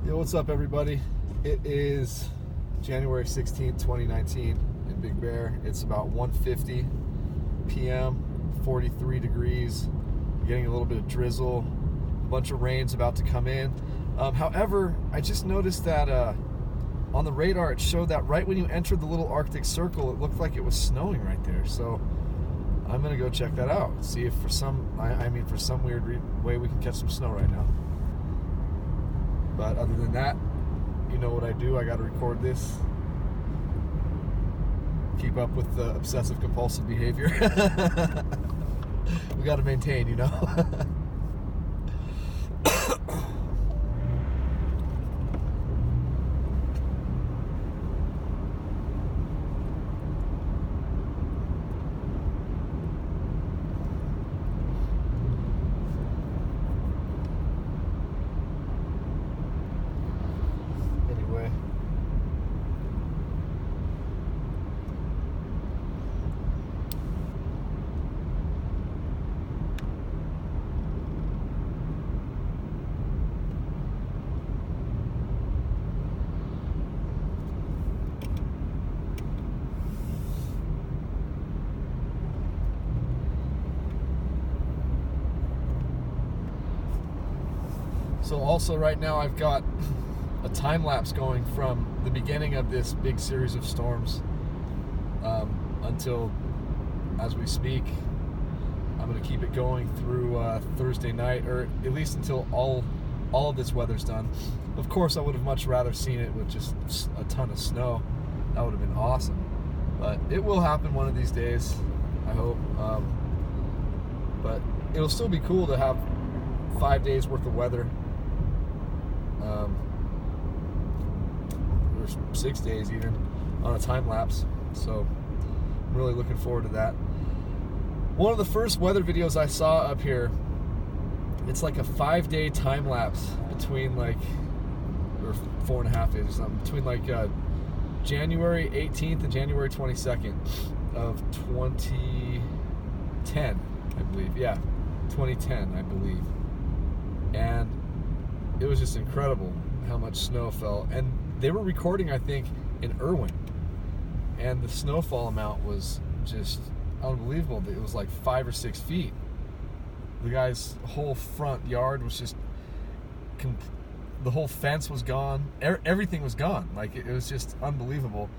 Yo, what's up, everybody? It is January 16th, 2019 in Big Bear. It's about 1:50 p.m., 43 degrees. We're getting a little bit of drizzle. A bunch of rain's about to come in. However, I just noticed that on the radar, it showed that right when you entered the little Arctic Circle, it looked like it was snowing right there. So I'm going to go check that out. See if for some weird way we can catch some snow right now. But other than that, you know what I do. I got to record this. Keep up with the obsessive compulsive behavior. We got to maintain, you know. Anyway. So also right now I've got a time lapse going from the beginning of this big series of storms until as we speak. I'm going to keep it going through Thursday night, or at least until all of this weather's done. Of course, I would have much rather seen it with just a ton of snow. That would have been awesome. But it will happen one of these days, I hope. But it'll still be cool to have 5 days worth of weather. Or 6 days even on a time lapse. So I'm really looking forward to that. One of the first weather videos I saw up here, it's like a 5-day time lapse between or 4.5 days or something, between January 18th and January 22nd of 2010, I believe. Yeah, 2010, I believe. And it was just incredible how much snow fell. And they were recording, I think, in Irwin. And the snowfall amount was just unbelievable. It was like 5 or 6 feet. The guy's whole front yard was just... the whole fence was gone. Everything was gone. Like, it was just unbelievable.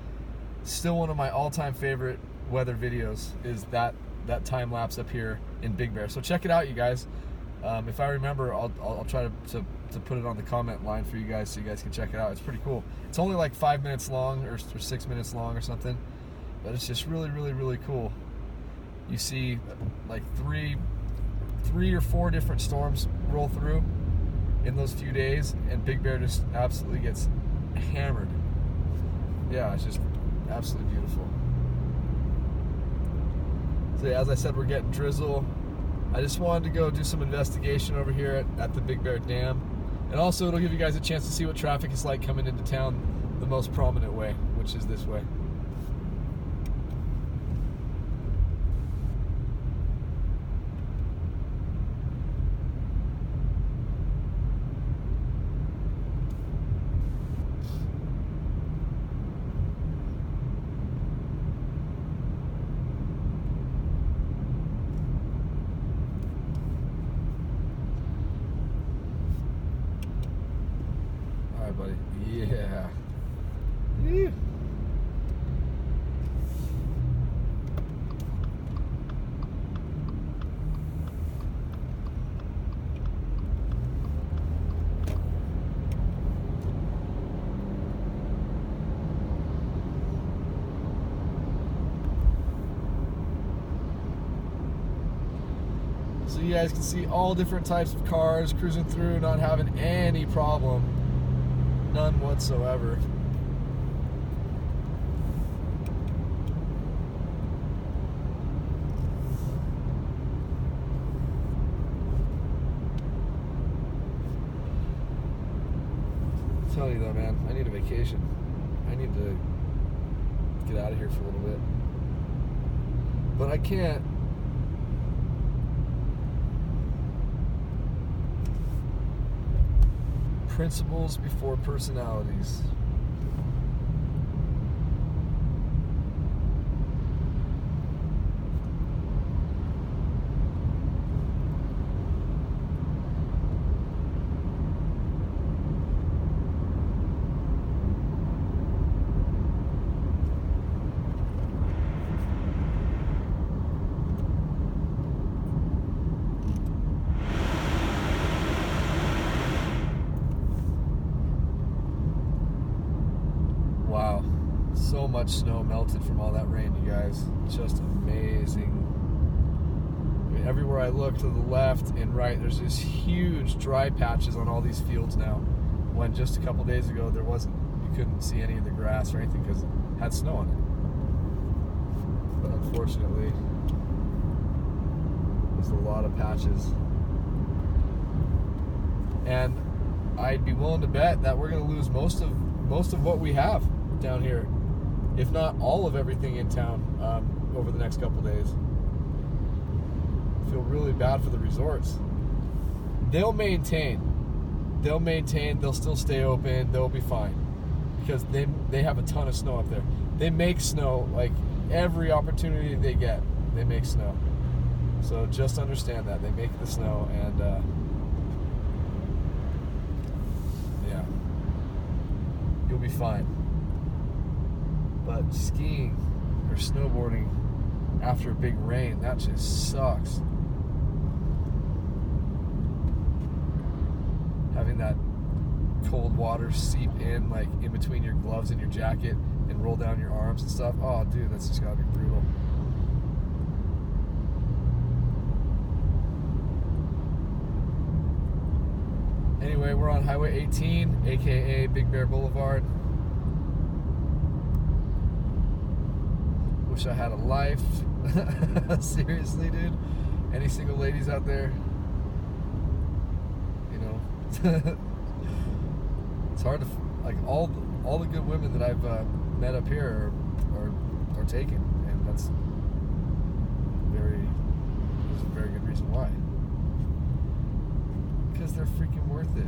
Still one of my all-time favorite weather videos is that time lapse up here in Big Bear. So check it out, you guys. If I remember, I'll try to put it on the comment line for you guys so you guys can check it out. It's pretty cool. It's only like 5 minutes long or 6 minutes long or something, but it's just really, really, really cool. You see like three or four different storms roll through in those few days, and Big Bear just absolutely gets hammered. Yeah, it's just absolutely beautiful. So yeah, as I said, we're getting drizzle. I just wanted to go do some investigation over here at the Big Bear Dam. And also it'll give you guys a chance to see what traffic is like coming into town the most prominent way, which is this way. Buddy. Yeah. Yeah. So you guys can see all different types of cars cruising through, not having any problem. None whatsoever. I'm telling you though, man, I need a vacation. I need to get out of here for a little bit. But I can't Principles before personalities. Wow, so much snow melted from all that rain, you guys. Just amazing. I mean, everywhere I look to the left and right, there's just huge dry patches on all these fields now, when just a couple days ago there wasn't. You couldn't see any of the grass or anything because it had snow on it. But unfortunately, there's a lot of patches. And I'd be willing to bet that we're going to lose most of what we have down here, if not all of everything in town, over the next couple days. I feel really bad for the resorts. They'll maintain, they'll still stay open, they'll be fine, because they have a ton of snow up there. They make snow, like every opportunity they get, they make snow. So just understand that, they make the snow, and yeah, you'll be fine. But skiing or snowboarding after a big rain, that just sucks. Having that cold water seep in, like in between your gloves and your jacket and roll down your arms and stuff. Oh, dude, that's just gotta be brutal. Anyway, we're on Highway 18, aka Big Bear Boulevard. Wish I had a life. Seriously, dude. Any single ladies out there? You know, it's hard to, like, all the good women that I've met up here are taken, and there's a very good reason why. Because they're freaking worth it.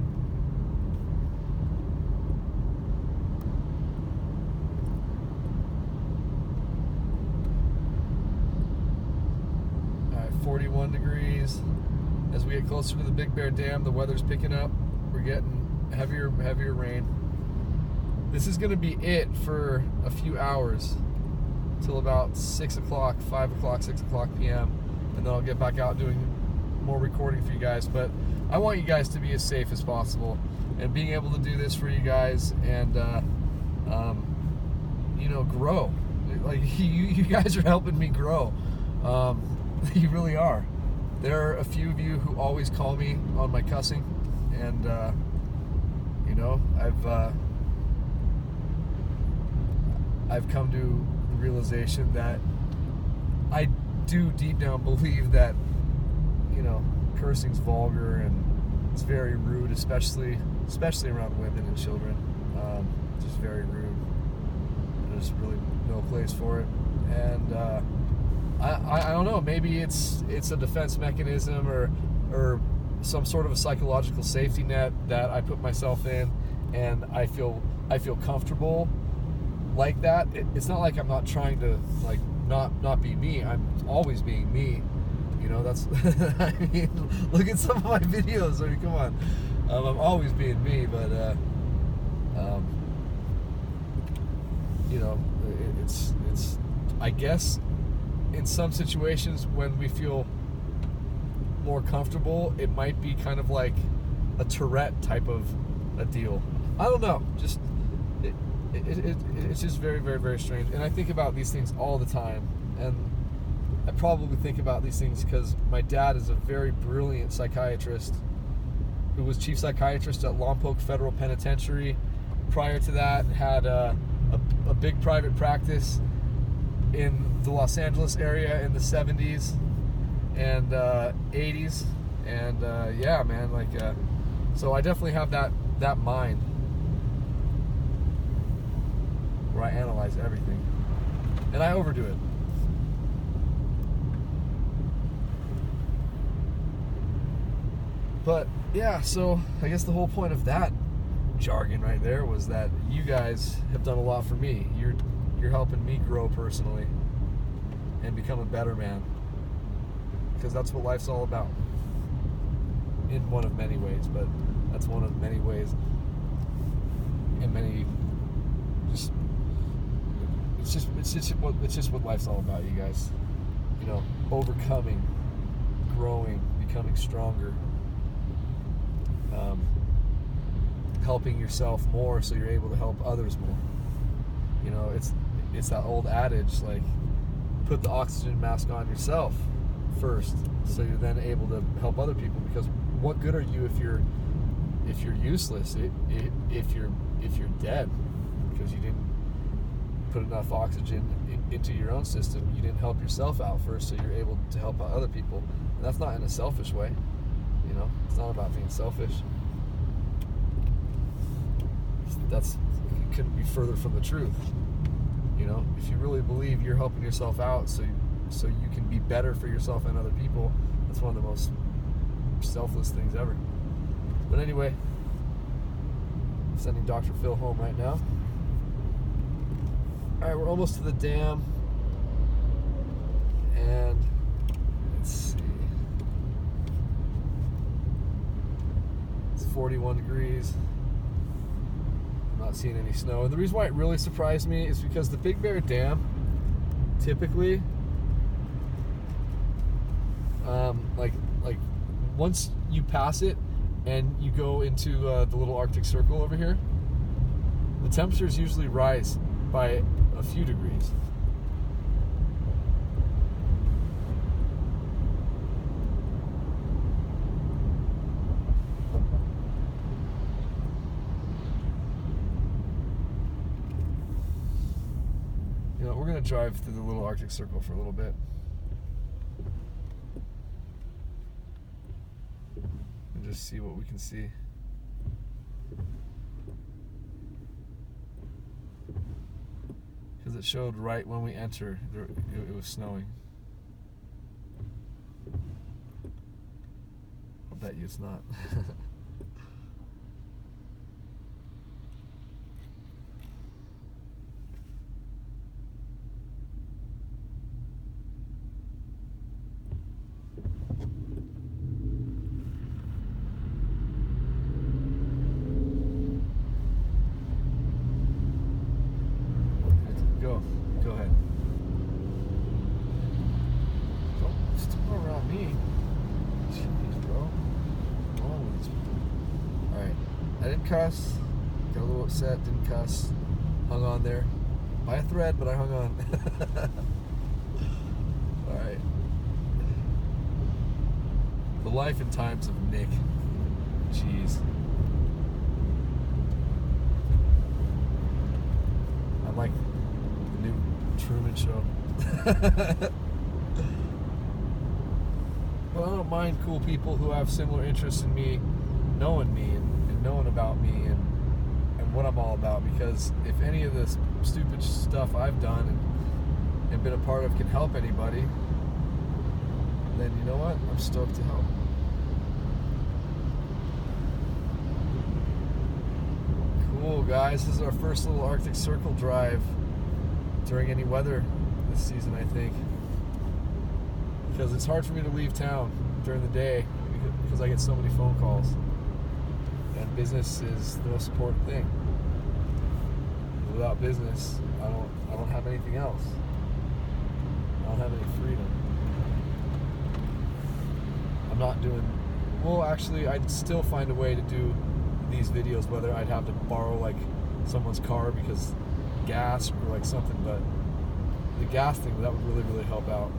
All right, 41 degrees. As we get closer to the Big Bear Dam, the weather's picking up. We're getting heavier rain. This is going to be it for a few hours till about 6 o'clock, 5 o'clock, 6 o'clock p.m. And then I'll get back out doing more recording for you guys. But I want you guys to be as safe as possible, and being able to do this for you guys, and you know, grow. Like you guys are helping me grow. You really are. There are a few of you who always call me on my cussing, and you know, I've come to the realization that I do deep down believe that, you know, cursing's vulgar and it's very rude, especially around women and children. Just very rude. There's really no place for it, and I don't know. Maybe it's a defense mechanism or some sort of a psychological safety net that I put myself in, and I feel comfortable like that. It's not like I'm not trying to, like, not be me. I'm always being me. You know, that's, I mean, look at some of my videos. I mean, come on. I'm always being me, but, you know, it's, I guess, in some situations when we feel more comfortable, it might be kind of like a Tourette type of a deal. I don't know. Just, it's just very, very, very strange. And I think about these things all the time. And I probably think about these things because my dad is a very brilliant psychiatrist who was chief psychiatrist at Lompoc Federal Penitentiary. Prior to that, had a big private practice in the Los Angeles area in the 70s and 80s. And yeah, man, like, so I definitely have that mind where I analyze everything. And I overdo it. But yeah, so I guess the whole point of that jargon right there was that you guys have done a lot for me. You're helping me grow personally and become a better man, because that's what life's all about. In one of many ways, but that's one of many ways. And many, it's just what life's all about, you guys. You know, overcoming, growing, becoming stronger, helping yourself more so you're able to help others more. You know, it's that old adage, like, put the oxygen mask on yourself first so you're then able to help other people, because what good are you if you're useless, if you're dead because you didn't put enough oxygen into your own system. You didn't help yourself out first so you're able to help out other people. And that's not in a selfish way, you know. It's not about being selfish. It couldn't be further from the truth. You know, if you really believe you're helping yourself out so you can be better for yourself and other people, that's one of the most selfless things ever. But anyway, I'm sending Dr. Phil home right now. Alright, we're almost to the dam. And let's see. It's 41 degrees. I'm not seeing any snow. And the reason why it really surprised me is because the Big Bear Dam, typically, like once you pass it and you go into the little Arctic Circle over here, the temperatures usually rise by a few degrees. You know, we're gonna drive through the little Arctic Circle for a little bit. And just see what we can see. Because it showed right when we entered, it was snowing. I'll bet you it's not. Go ahead. Don't still around me. Jeez, bro. What's wrong with these people? Alright. I didn't cuss. Got a little upset, didn't cuss. Hung on there. By a thread, but I hung on. Alright. The life and times of Nick. Jeez. I'm like the new Truman Show. Well, I don't mind cool people who have similar interests in me knowing me and knowing about me and what I'm all about, because if any of this stupid stuff I've done and been a part of can help anybody, then you know what? I'm stoked to help. Cool, guys. This is our first little Arctic Circle drive during any weather this season, I think. Because it's hard for me to leave town during the day because I get so many phone calls. And business is the most important thing. Without business, I don't have anything else. I don't have any freedom. I'm not doing... Well, actually, I'd still find a way to do these videos, whether I'd have to borrow like someone's car because gas or like something, but the gas thing, that would really help out.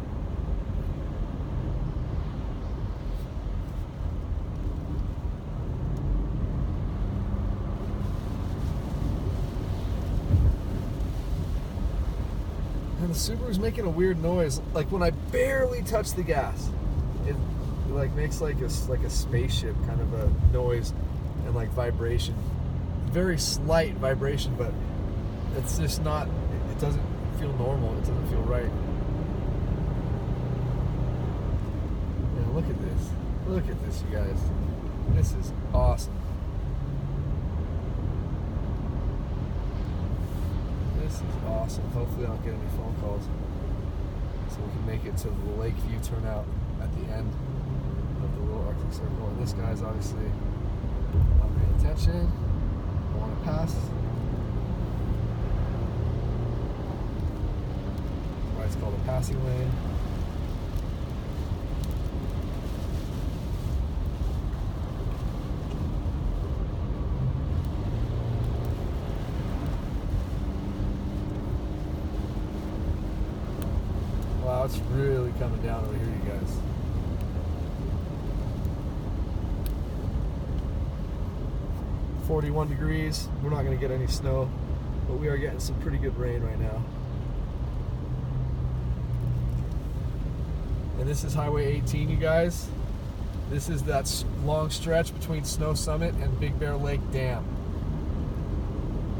And the Subaru's making a weird noise, like when I barely touch the gas, it like makes like a spaceship kind of a noise and like vibration, very slight vibration, but it's just not, it doesn't feel normal, it doesn't feel right. Yeah, look at this, you guys, this is awesome. This is awesome. Hopefully I don't get any phone calls. So we can make it to the Lakeview turnout at the end of the little Arctic Circle. And this guy's obviously not paying attention. I want to pass. That's why it's called a passing lane. Wow, it's really coming down over here, you guys. .41 degrees. We're not going to get any snow, but we are getting some pretty good rain right now. And this is Highway 18, you guys. This is that long stretch between Snow Summit and Big Bear Lake Dam.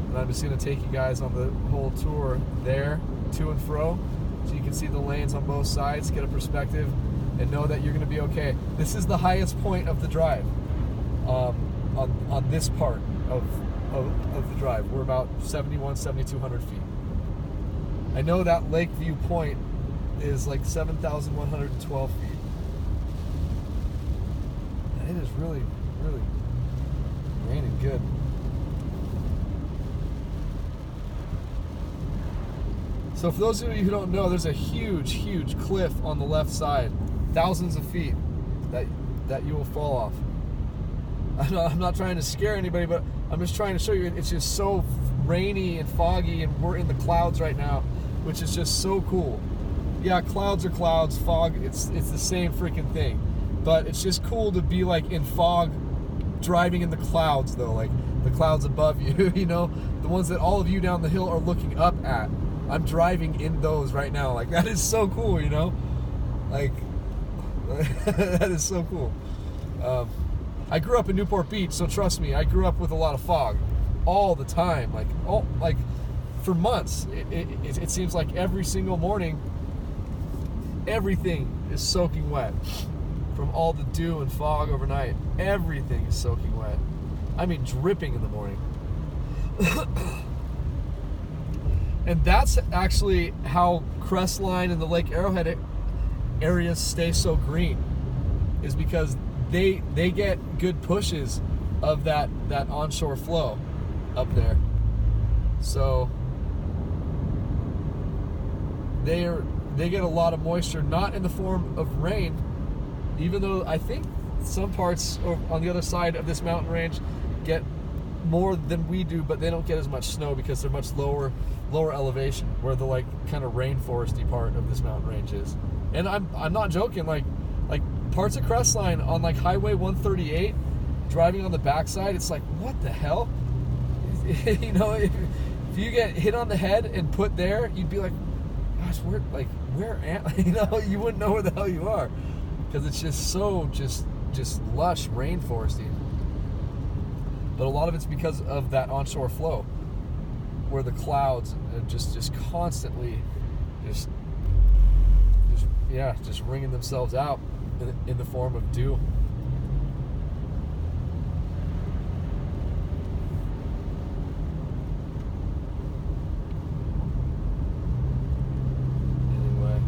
And I'm just going to take you guys on the whole tour there, to and fro, so you can see the lanes on both sides, get a perspective, and know that you're going to be okay. This is the highest point of the drive, on this part of the drive. We're about 7,200 feet. I know that Lakeview Point is like 7,112 feet. And it is really, really raining good. So for those of you who don't know, there's a huge, huge cliff on the left side, thousands of feet that you will fall off. I'm not trying to scare anybody, but I'm just trying to show you it's just so rainy and foggy, and we're in the clouds right now, which is just so cool. Yeah, clouds are clouds, fog, it's the same freaking thing. But it's just cool to be like in fog, driving in the clouds though, like the clouds above you, you know, the ones that all of you down the hill are looking up at. I'm driving in those right now. Like, that is so cool, you know? Like, that is so cool. I grew up in Newport Beach, so trust me, I grew up with a lot of fog all the time. Like for months. It seems like every single morning, everything is soaking wet. From all the dew and fog overnight, everything is soaking wet. I mean, dripping in the morning. And that's actually how Crestline and the Lake Arrowhead areas stay so green, is because they get good pushes of that onshore flow up there. So they get a lot of moisture, not in the form of rain, even though I think some parts on the other side of this mountain range get more than we do, but they don't get as much snow because they're much lower elevation, where the like kind of rainforesty part of this mountain range is. And I'm not joking, like parts of Crestline on like Highway 138, driving on the backside, it's like, what the hell? You know, if you get hit on the head and put there, you'd be like, gosh, where am I? You know, you wouldn't know where the hell you are, because it's just so just lush rainforesty. But a lot of it's because of that onshore flow, where the clouds are just constantly just wringing themselves out in the form of dew. Anyway,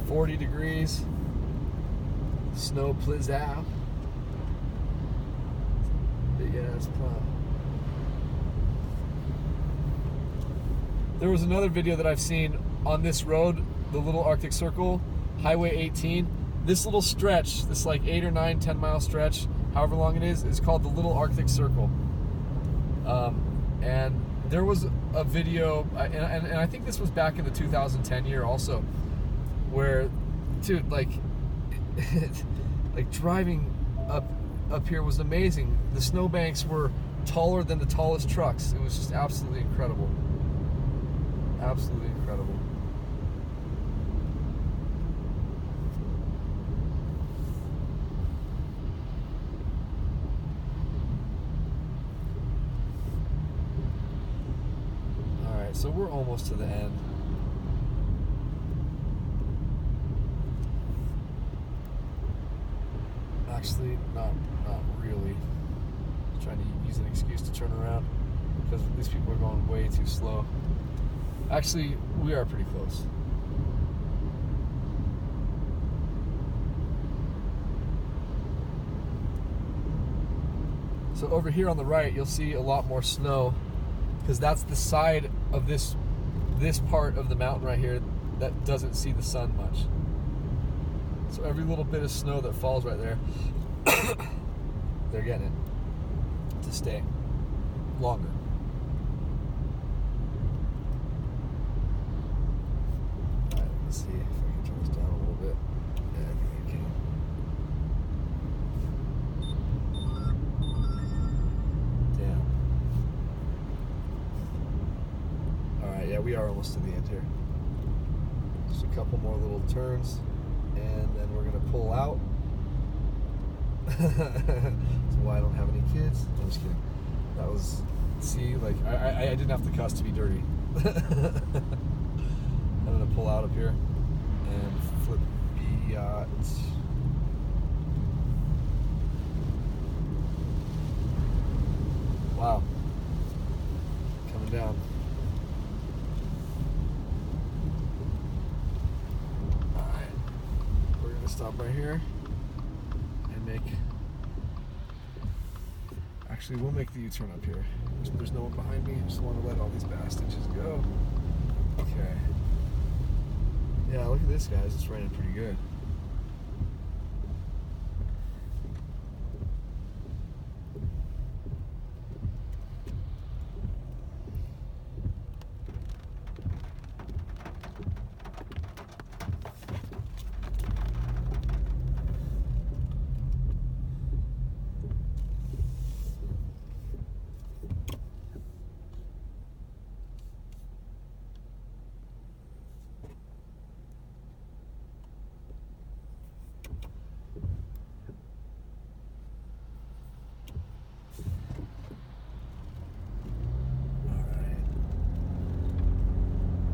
40 degrees. Snow blizzard. Big ass plow. There was another video that I've seen on this road, the little Arctic Circle, Highway 18. This little stretch, this like 8 or 9, 10 mile stretch, however long it is called the Little Arctic Circle. And there was a video, and I think this was back in the 2010 year also, where, dude, like driving up here was amazing. The snowbanks were taller than the tallest trucks. It was just absolutely incredible. Absolutely incredible. All right, so we're almost to the end. Actually, not really. Trying to use an excuse to turn around because these people are going way too slow. Actually, we are pretty close. So over here on the right, you'll see a lot more snow because that's the side of this part of the mountain right here that doesn't see the sun much. So every little bit of snow that falls right there, they're getting it to stay longer. All right, let's see if I can turn this down a little bit. Yeah, I think I can. Damn. All right, yeah, we are almost to the end here. Just a couple more little turns, and then we're gonna pull out. That's why I don't have any kids. I'm just kidding. That was, see, like, I didn't have to cuss to be dirty. I'm gonna pull out up here and flip yacht. Wow. Coming down. Alright. We're gonna stop right here and make. Actually, we'll make the U-turn up here. There's no one behind me. I just want to let all these bastards just go. Okay. Yeah, look at this, guys. It's raining pretty good.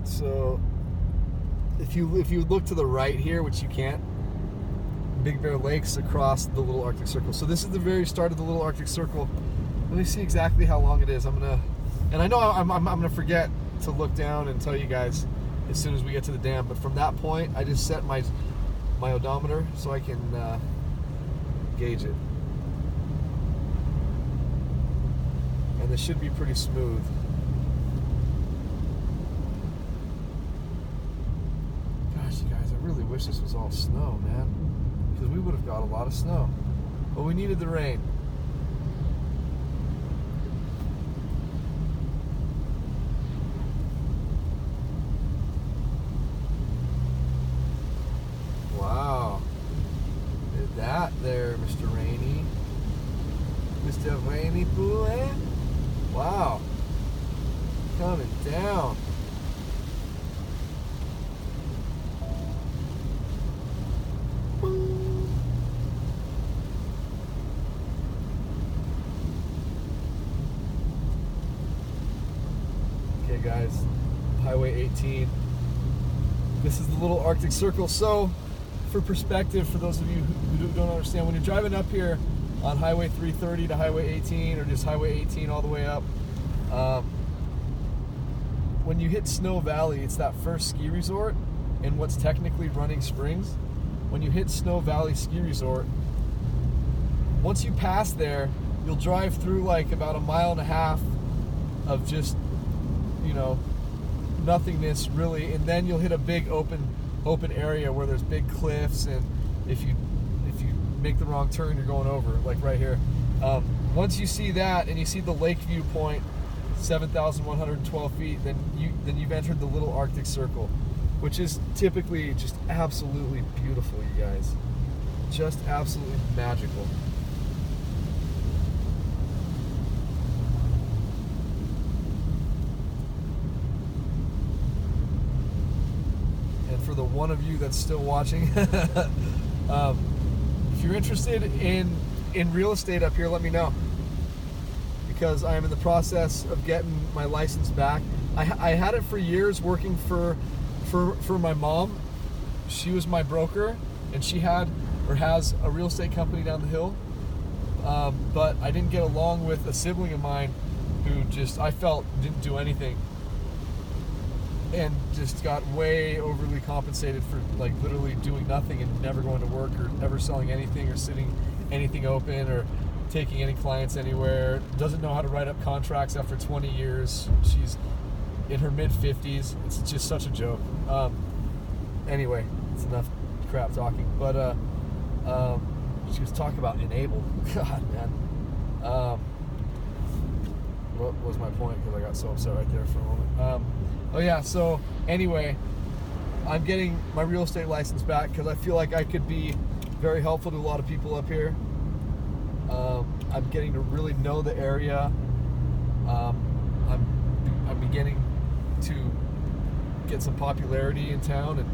So if you look to the right here, which you can't, Big Bear Lake's across the Little Arctic Circle. So this is the very start of the Little Arctic Circle. Let me see exactly how long it is. And I know I'm gonna forget to look down and tell you guys as soon as we get to the dam. But from that point, I just set my odometer so I can gauge it. And this should be pretty smooth. I really wish this was all snow, man, because we would have got a lot of snow, but we needed the rain. Wow, did that there, Mr. Rainy, Mr. Rainy Poo, eh? Wow, coming down. Okay guys, Highway 18. This is the Little Arctic Circle. So, for perspective, for those of you who don't understand, when you're driving up here on Highway 330 to Highway 18, or just Highway 18 all the way up, when you hit Snow Valley, it's that first ski resort in what's technically Running Springs. When you hit Snow Valley Ski Resort, once you pass there, you'll drive through like about 1.5 miles of just, you know, nothingness really, and then you'll hit a big open area where there's big cliffs, and if you make the wrong turn, you're going over, like right here. Once you see that and you see the lake view point, 7,112 feet, then you've entered the Little Arctic Circle, which is typically just absolutely beautiful, you guys. Just absolutely magical. And for the one of you that's still watching, if you're interested in real estate up here, let me know, because I am in the process of getting my license back. I had it for years working for my mom. She was my broker, and she had or has a real estate company down the hill. But I didn't get along with a sibling of mine who just, I felt, didn't do anything and just got way overly compensated for like literally doing nothing and never going to work or never selling anything or sitting anything open or taking any clients anywhere. Doesn't know how to write up contracts after 20 years. She's in her mid-50s. It's just such a joke. Anyway, it's enough crap talking. But she was talking about enabled. God, man. What was my point? Because I got so upset right there for a moment. Oh yeah, so anyway, I'm getting my real estate license back because I feel like I could be very helpful to a lot of people up here. I'm getting to really know the area. I'm beginning to get some popularity in town, and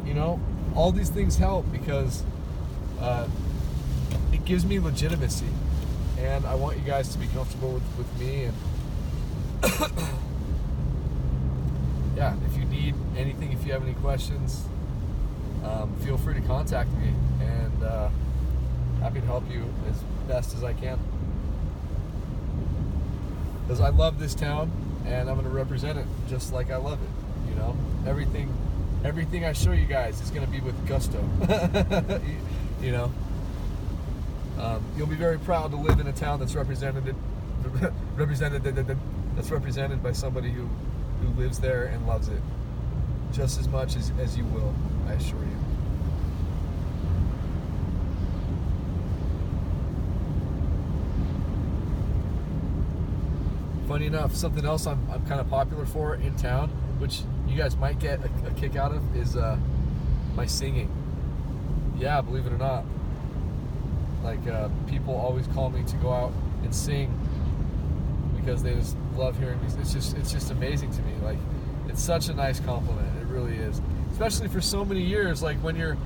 you know, all these things help because it gives me legitimacy, and I want you guys to be comfortable with me. And yeah, if you need anything, if you have any questions, feel free to contact me, and happy to help you as best as I can. Because I love this town, and I'm going to represent it just like I love it. You know, everything I show you guys is going to be with gusto. You know, you'll be very proud to live in a town that's represented by somebody who lives there and loves it just as much as you will, I assure you. Funny enough, something else I'm kind of popular for in town, which you guys might get a kick out of, is my singing. Yeah, believe it or not. Like, people always call me to go out and sing because they just love hearing me. It's just amazing to me. Like, it's such a nice compliment. It really is. Especially for so many years, like when you're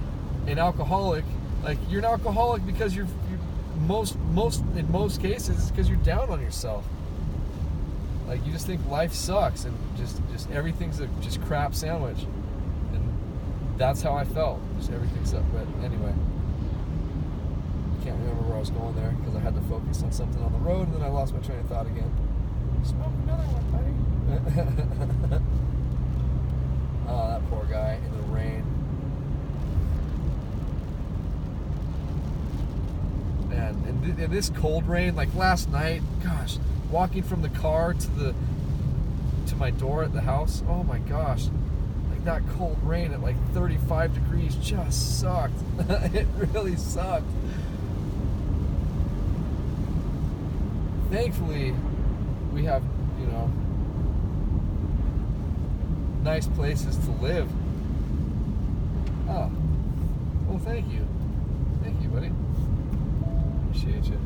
an alcoholic, like you're an alcoholic because you're in most cases, because you're down on yourself. Like, you just think life sucks and just everything's a just crap sandwich. And that's how I felt. Just everything sucked. But anyway, I can't remember where I was going there because I had to focus on something on the road, and then I lost my train of thought again. Smoke another one, buddy. Oh, that poor guy in the rain. Man, and in this cold rain, like last night, gosh, walking from the car to my door at the house, oh my gosh, like that cold rain at like 35 degrees just sucked. It really sucked. Thankfully, we have, you know, nice places to live. Oh, well, thank you. Thank you, buddy. Appreciate you.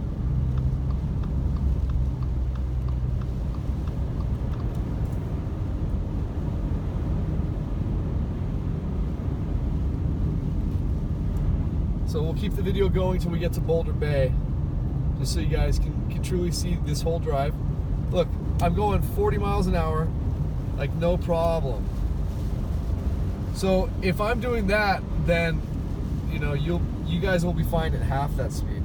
So we'll keep the video going till we get to Boulder Bay, just so you guys can truly see this whole drive. Look, I'm going 40 miles an hour, like no problem. So if I'm doing that, then you know you guys will be fine at half that speed.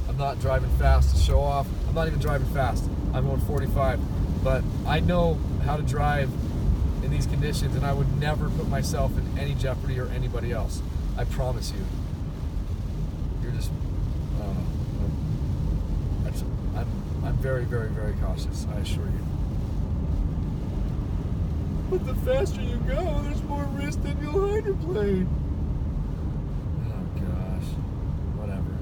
I'm not driving fast to show off. I'm not even driving fast. I'm going 45, but I know how to drive in these conditions, and I would never put myself in any jeopardy or anybody else. I promise you. You're just, I'm very, very, very cautious, I assure you. But the faster you go, there's more risk that you'll hydroplane. Oh gosh, whatever.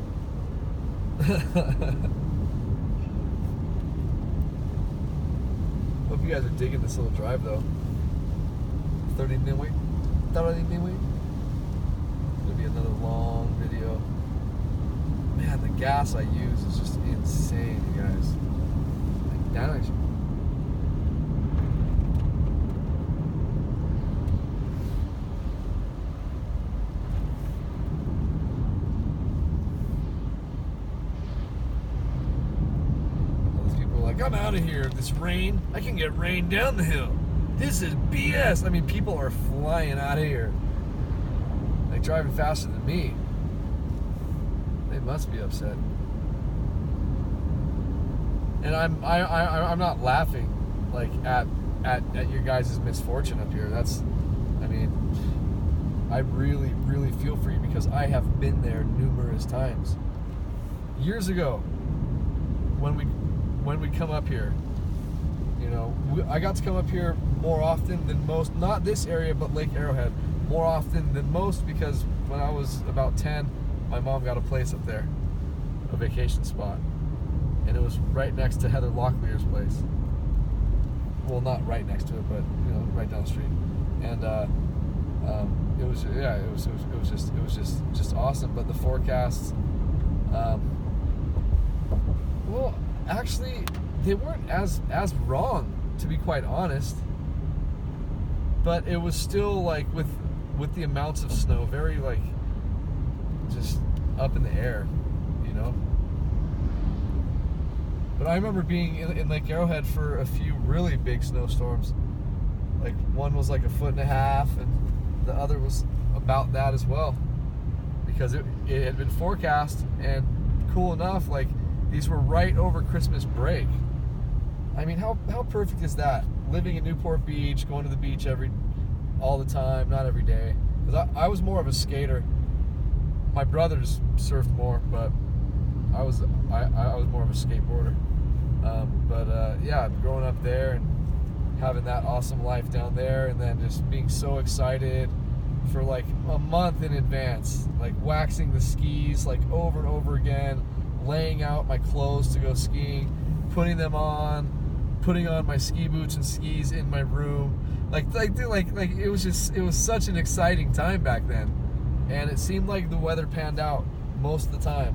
Hope you guys are digging this little drive though. 30 minutes. Gonna be another long video. Man, the gas I use is just insane, you guys. Like, that actually. All these people are like, I'm out of here. This rain, I can get rain down the hill. This is BS. I mean, people are flying out of here. like driving faster than me. They must be upset. And I'm not laughing like at your guys' misfortune up here. That's, I mean, I really, really feel for you because I have been there numerous times. Years ago, when we come up here, you know, I got to come up here more often than most. Not this area, but Lake Arrowhead, more often than most because when I was about 10, my mom got a place up there, a vacation spot, and it was right next to Heather Locklear's place. Well, not right next to it, but you know, right down the street. And it was just awesome. But the forecasts, well, actually, they weren't as wrong, to be quite honest. But it was still like with the amounts of snow, very like just up in the air, you know. But I remember being in Lake Arrowhead for a few really big snowstorms. Like one was like 1.5 feet, and the other was about that as well, because it had been forecast, and cool enough, like these were right over Christmas break. I mean, how perfect is that? Living in Newport Beach, going to the beach all the time, not every day. Because I was more of a skater. My brothers surfed more, but I was more of a skateboarder. Yeah, growing up there and having that awesome life down there, and then just being so excited for like a month in advance, like waxing the skis like over and over again, laying out my clothes to go skiing, putting them on, putting on my ski boots and skis in my room. Like it was such an exciting time back then. And it seemed like the weather panned out most of the time.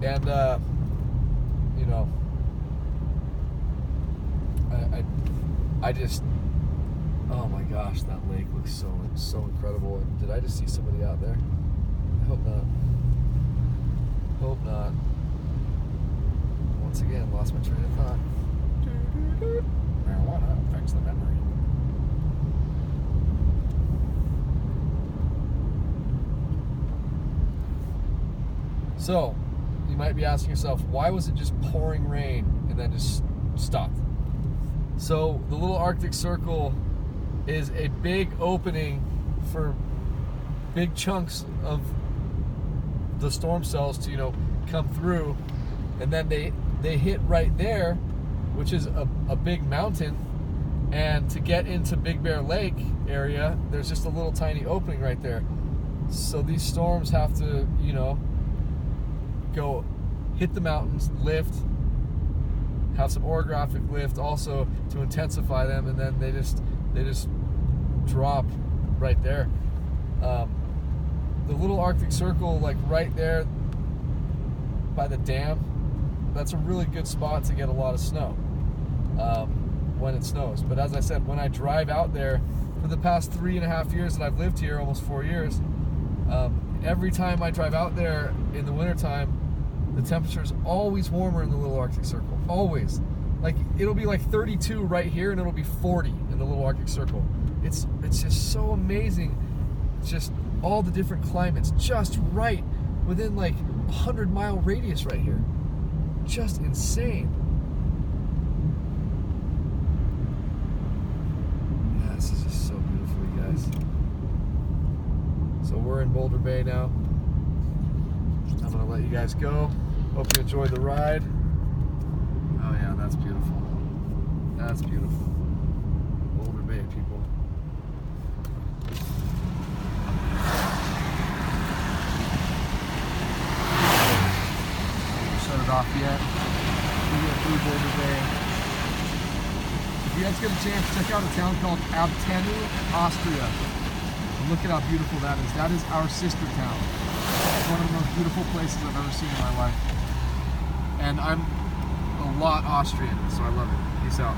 And you know, I just, oh my gosh, that lake looks so incredible. And did I just see somebody out there? I hope not. Hope not. Once again, lost my train of thought. Marijuana affects the memory. So, you might be asking yourself, why was it just pouring rain and then just stopped? So, the little Arctic Circle is a big opening for big chunks of the storm cells to, you know, come through, and then they hit right there, which is a big mountain, and to get into Big Bear Lake area, there's just a little tiny opening right there. So these storms have to, you know, go hit the mountains, lift, have some orographic lift also to intensify them, and then they just drop right there. The little Arctic Circle, like right there by the dam, that's a really good spot to get a lot of snow when it snows. But as I said, when I drive out there for the past 3.5 years that I've lived here, almost 4 years, every time I drive out there in the wintertime, the temperature is always warmer in the little Arctic Circle. Always. Like, it'll be like 32 right here, and it'll be 40 in the little Arctic Circle. It's just so amazing. It's just all the different climates just right within like 100-mile radius right here. Just insane. Yeah, this is just so beautiful, you guys. So we're in Boulder Bay now. I'm gonna let you guys go. Hope you enjoyed the ride. Oh yeah, that's beautiful. That's beautiful. Boulder Bay, people. Shut it off yet. We get through Boulder Bay. If you guys get a chance, check out a town called Abtenu, Austria. Look at how beautiful that is. That is our sister town. It's one of the most beautiful places I've ever seen in my life. And I'm a lot Austrian, so I love it. Peace out.